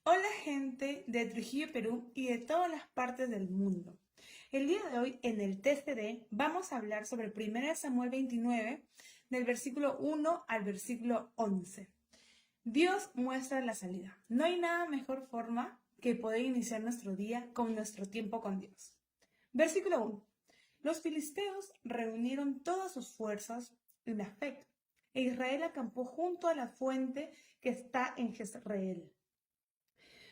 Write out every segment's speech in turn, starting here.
Hola gente de Trujillo, Perú y de todas las partes del mundo. El día de hoy en el TCD vamos a hablar sobre 1 Samuel 29 del versículo 1 al versículo 11. Dios muestra la salida. No hay nada mejor forma que poder iniciar nuestro día con nuestro tiempo con Dios. Versículo 1. Los filisteos reunieron todas sus fuerzas en Afec, e Israel acampó junto a la fuente que está en Jezreel.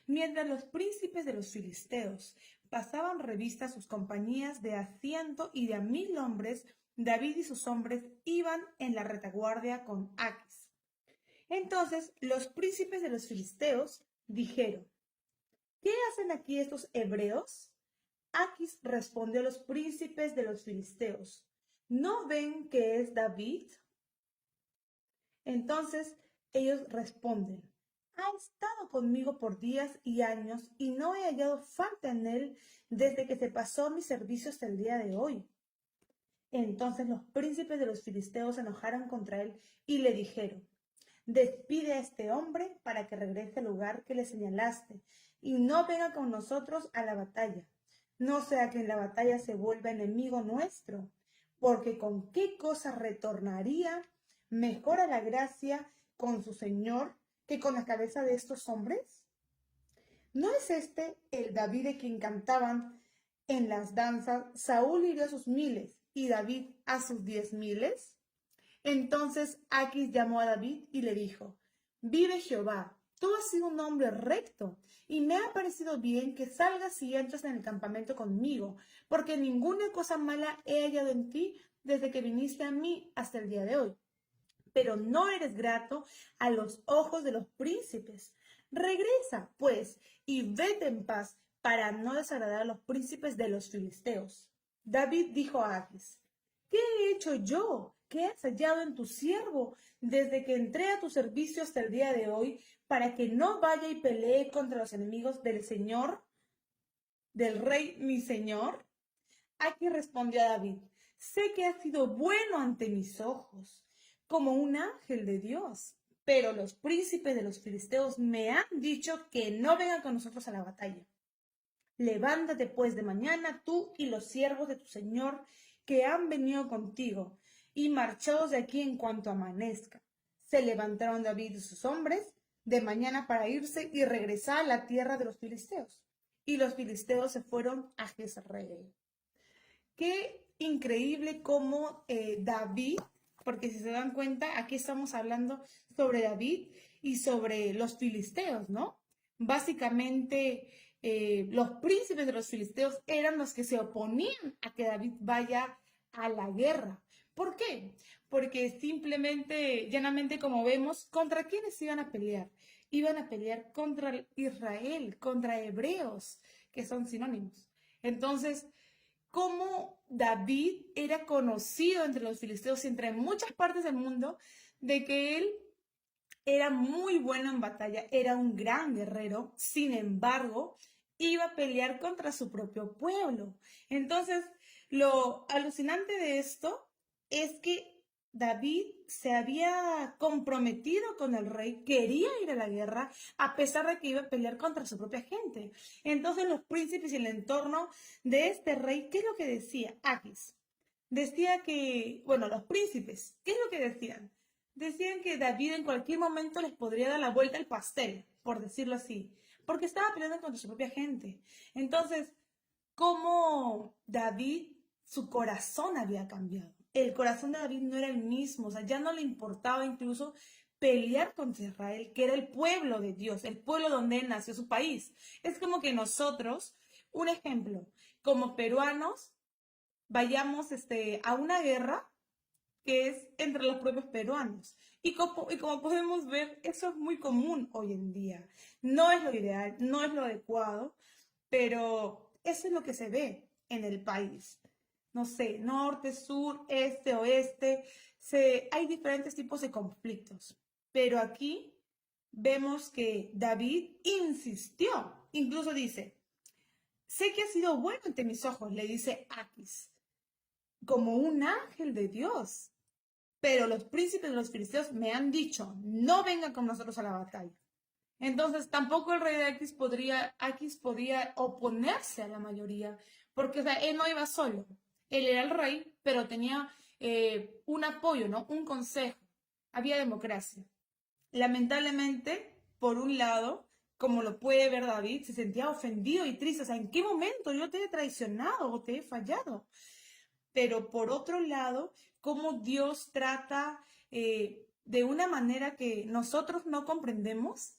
Mientras los príncipes de los filisteos pasaban revista a sus compañías de a 100 y de a 1000 hombres, David y sus hombres iban en la retaguardia con Aquis. Entonces los príncipes de los filisteos dijeron: ¿Qué hacen aquí estos hebreos? Aquis respondió a los príncipes de los filisteos: ¿No ven que es David? Entonces ellos responden: ha estado conmigo por días y años y no he hallado falta en él desde que se pasó a mi servicio hasta el día de hoy. Entonces los príncipes de los filisteos se enojaron contra él y le dijeron: despide a este hombre para que regrese al lugar que le señalaste y no venga con nosotros a la batalla, no sea que en la batalla se vuelva enemigo nuestro, porque con qué cosa retornaría mejor a la gracia con su señor que con la cabeza de estos hombres. ¿No es este el David de quien cantaban en las danzas: Saúl hirió a sus miles y David a sus 10,000? Entonces Aquis llamó a David y le dijo: vive Jehová, tú has sido un hombre recto, y me ha parecido bien que salgas y entres en el campamento conmigo, porque ninguna cosa mala he hallado en ti desde que viniste a mí hasta el día de hoy. Pero no eres grato a los ojos de los príncipes. Regresa, pues, y vete en paz, para no desagradar a los príncipes de los filisteos. David dijo a Aquis: ¿qué he hecho yo? ¿Qué has hallado en tu siervo desde que entré a tu servicio hasta el día de hoy, para que no vaya y pelee contra los enemigos del Señor, del rey mi señor? Aquis respondió a David: sé que has sido bueno ante mis ojos, como un ángel de Dios, pero los príncipes de los filisteos me han dicho que no vengan con nosotros a la batalla. Levántate pues de mañana tú y los siervos de tu señor que han venido contigo, y marchaos de aquí en cuanto amanezca. Se levantaron David y sus hombres de mañana para irse y regresar a la tierra de los filisteos. Y los filisteos se fueron a Jezreel. Qué increíble cómo David, porque si se dan cuenta, aquí estamos hablando sobre David y sobre los filisteos, ¿no? Básicamente, los príncipes de los filisteos eran los que se oponían a que David vaya a la guerra. ¿Por qué? Porque simplemente, llanamente, como vemos, ¿contra quiénes iban a pelear? Iban a pelear contra Israel, contra hebreos, que son sinónimos. Entonces, cómo David era conocido entre los filisteos y entre muchas partes del mundo, de que él era muy bueno en batalla, era un gran guerrero. Sin embargo, iba a pelear contra su propio pueblo. Entonces, lo alucinante de esto es que David se había comprometido con el rey, quería ir a la guerra, a pesar de que iba a pelear contra su propia gente. Entonces, los príncipes y el entorno de este rey, ¿qué es lo que decía Aquis? Decía que, bueno, los príncipes, ¿qué es lo que decían? Decían que David en cualquier momento les podría dar la vuelta al pastel, por decirlo así, porque estaba peleando contra su propia gente. Entonces, ¿cómo David, su corazón había cambiado? El corazón de David no era el mismo, o sea, ya no le importaba incluso pelear contra Israel, que era el pueblo de Dios, el pueblo donde él nació, su país. Es como que nosotros, un ejemplo, como peruanos, vayamos a una guerra que es entre los propios peruanos. Y como podemos ver, eso es muy común hoy en día. No es lo ideal, no es lo adecuado, pero eso es lo que se ve en el país. No sé, norte, sur, este, oeste, hay diferentes tipos de conflictos. Pero aquí vemos que David insistió, incluso dice: sé que ha sido bueno ante mis ojos, le dice Aquis, como un ángel de Dios. Pero los príncipes de los filisteos me han dicho: no vengan con nosotros a la batalla. Entonces, tampoco el rey de Aquis podía oponerse a la mayoría, porque, o sea, él no iba solo. Él era el rey, pero tenía un apoyo, ¿no? Un consejo. Había democracia. Lamentablemente, por un lado, como lo puede ver David, se sentía ofendido y triste. O sea, ¿en qué momento yo te he traicionado o te he fallado? Pero por otro lado, cómo Dios trata de una manera que nosotros no comprendemos,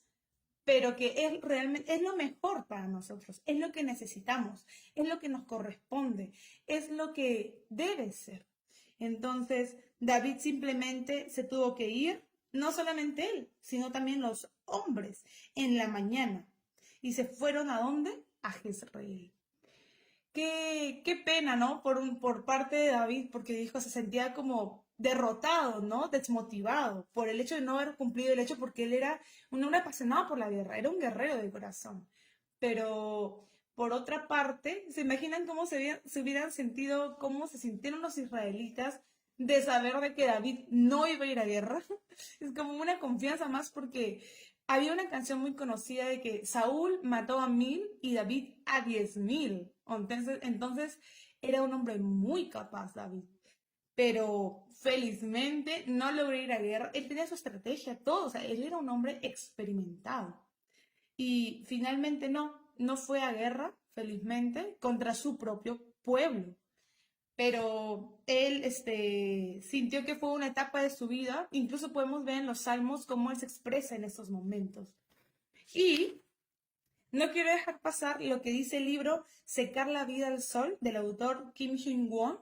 pero que es realmente es lo mejor para nosotros, es lo que necesitamos, es lo que nos corresponde, es lo que debe ser. Entonces, David simplemente se tuvo que ir, no solamente él, sino también los hombres en la mañana. ¿Y se fueron a dónde? A Jezreel. Qué pena, ¿no? Por parte de David, porque dijo, se sentía como derrotado, ¿no? Desmotivado por el hecho de no haber cumplido el hecho, porque él era un hombre apasionado por la guerra, era un guerrero de corazón. Pero por otra parte, ¿se imaginan cómo se hubieran sentido, cómo se sintieron los israelitas de saber de que David no iba a ir a guerra? Es como una confianza más porque había una canción muy conocida de que Saúl mató a 1000 y David a 10.000. Entonces era un hombre muy capaz, David. Pero felizmente no logró ir a guerra. Él tenía su estrategia, todo. O sea, él era un hombre experimentado. Y finalmente no fue a guerra, felizmente, contra su propio pueblo. Pero él sintió que fue una etapa de su vida. Incluso podemos ver en los salmos cómo él se expresa en estos momentos. Y no quiero dejar pasar lo que dice el libro Secar la vida al sol del autor Kim Hyun-won.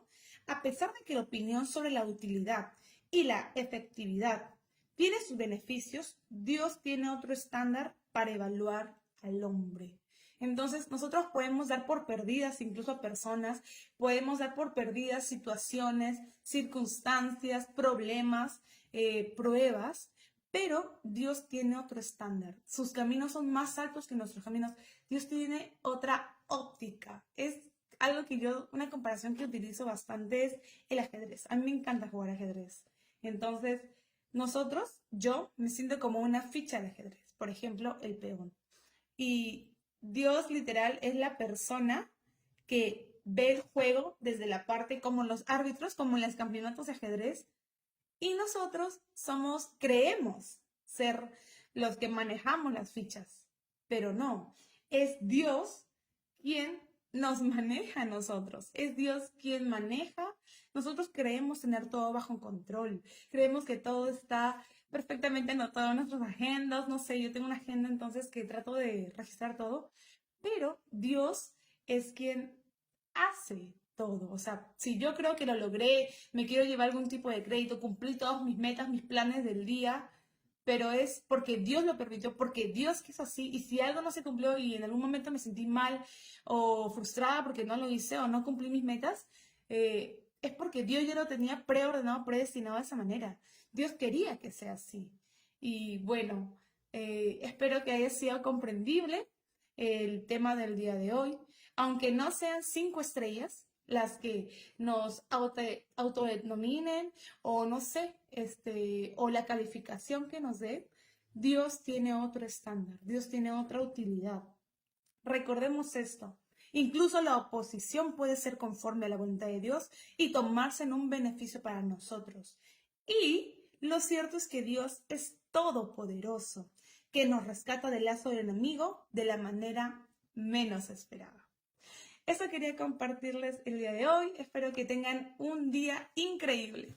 A pesar de que la opinión sobre la utilidad y la efectividad tiene sus beneficios, Dios tiene otro estándar para evaluar al hombre. Entonces, nosotros podemos dar por perdidas incluso a personas, podemos dar por perdidas situaciones, circunstancias, problemas, pruebas, pero Dios tiene otro estándar. Sus caminos son más altos que nuestros caminos. Dios tiene otra óptica. Es algo que una comparación que utilizo bastante es el ajedrez. A mí me encanta jugar ajedrez. Entonces, yo me siento como una ficha de ajedrez. Por ejemplo, el peón. Y Dios literal es la persona que ve el juego desde la parte como los árbitros, como en los campeonatos de ajedrez, y nosotros creemos ser los que manejamos las fichas, pero no, es Dios quien nos maneja a nosotros, es Dios quien maneja. Nosotros creemos tener todo bajo control, creemos que todo está perfectamente anotado en nuestras agendas, no sé, yo tengo una agenda entonces que trato de registrar todo, pero Dios es quien hace todo. O sea, si yo creo que lo logré, me quiero llevar algún tipo de crédito, cumplí todas mis metas, mis planes del día, pero es porque Dios lo permitió, porque Dios quiso así, y si algo no se cumplió y en algún momento me sentí mal o frustrada porque no lo hice o no cumplí mis metas, es porque Dios ya lo tenía preordenado, predestinado de esa manera. Dios quería que sea así. Y bueno, espero que haya sido comprendible el tema del día de hoy. Aunque no sean 5 estrellas las que nos autodenominen o no sé, o la calificación que nos dé, Dios tiene otro estándar, Dios tiene otra utilidad. Recordemos esto. Incluso la oposición puede ser conforme a la voluntad de Dios y tomarse en un beneficio para nosotros. Y lo cierto es que Dios es todopoderoso, que nos rescata del lazo del enemigo de la manera menos esperada. Eso quería compartirles el día de hoy. Espero que tengan un día increíble.